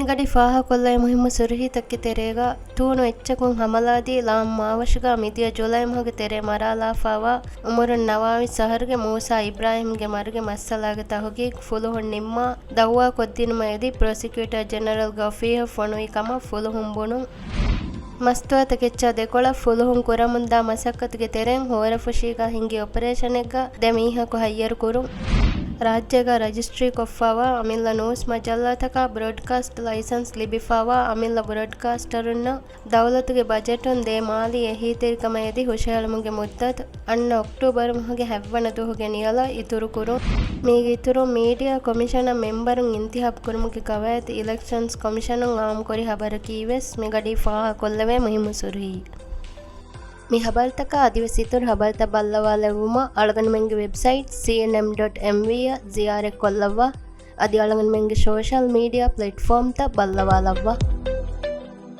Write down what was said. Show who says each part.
Speaker 1: ಮಿಗಡಿ ಫಾಹ ಕೊಲ್ಲೈ ಮುಹಿಮ್ಮ ಸುರುಹಿ ತಕ್ಕಿ ತೆರೆಗ ತೂನು ಎಚ್ಚಕುಂ ಹಮಲಾದಿ ಲಾಂ ಮಾವಶಗ ಮಿದಿಯ July ಮಹಗೆ ತೆರೆ ಮರಾಲಾಫಾವ ಉಮರುನ್ ನವಾವಿ ಸಹರ್ಗೆ ಮೂಸಾ ಇಬ್ರಾಹಿಂಗೆ ಮರುಗೆ ಮಸ್ಸಲಾಗೆ ತಹುಗಿ ಫುಲುಹುನ್ ನಿಮ್ಮ ದವ್ವಾ ಕೊದ್ದಿನುಮ ಎದಿ ಪ್ರಾಸಿಕ್ಯೂಟರ್ ಜನರಲ್ ಗಫೀಹ ಫೊಣುಯಿ ಕಮ ಫುಲುಹುನ್ ಬುಣು ಮಸ್ತುವತ ಕೆಚ್ಚ ದೆಕೊಳ ಫುಲುಹುನ್ ಕುರಮುಂದಾ ಮಸಕ್ಕತ್ಗೆ ತೆರೆಂ ಹೋರಫುಶೀಗ ಹಿಂಗಿ ಆಪರೇಷನ್ಗ ದೆ ಮೀಹಕು ಹಯ್ಯರು ಕುರು ರಾಜ್ಯಗ ರಿಜಿಸ್ಟ್ರಿ ಕೊಫ್ಫಾವ ಅಮಿಲ್ಲ ನ್ಯೂಸ್ ಮಜಲ್ಲಾತಕ ಬ್ರಾಡ್ಕಾಸ್ಟ್ ಲೈಸೆನ್ಸ್ ಲಿಬಿಫಾವ ಅಮಿಲ್ಲ ಬ್ರಾಡ್ಕಾಸ್ಟರುನ್ನ ದೌಲತುಗೆ ಬಜೆಟುನ್ ದೇ ಮಾಲಿ ಎಹೀತಿರಿಕಮ ಎದಿ ಹುಷೇಳಮುಗೆ ಮುದ್ದತ್ ಅಣ್ಣ ಅಕ್ಟೋಬರ್ ಮುಹಗೆ ಹೆವ್ವಣ ದುಹುಗೆ ನಿಯಲ ಇತುರು ಕುರು ಮೀಗೆ ಇತುರು ಮೀಡಿಯಾ ಕಮಿಷನ ಮೆಂಬರುನ್ ಇಂತಿಹಾಬ್ ಕುರುಮುಗೆ ಕವಾಯತ್ ಇಲೆಕ್ಷನ್ಸ್ ಕಮಿಷನುನ್ ಆಮ್ ಕೊರಿ ಹಬರ ಕೀವೆಸ್ ಮಿಗಡಿ ಫಾಹ ಕೊಲ್ಲವೆ ಮುಹಿಮ್ಮು ಸುರುಹಿ ಮಿ ಹಬರ್ತಕ ಅದಿವಸಿತುರ್ ಹಬರ್ತ ಬಲ್ಲವಾಲೆವುಮ ಅಳಗನ ಮೆಂಗೆ ವೆಬ್ಸೈಟ್ cnm.mv ಜಿಯಾರೆ ಕೊಲ್ಲವ್ವ ಅದಿ ಅಳಗನ ಮೆಂಗೆ ಸೋಷಲ್ ಮೀಡಿಯಾ ಪ್ಲಾಟ್ಫಾರ್ಮ್ ತ ಬಲ್ಲವಾಲವ್ವ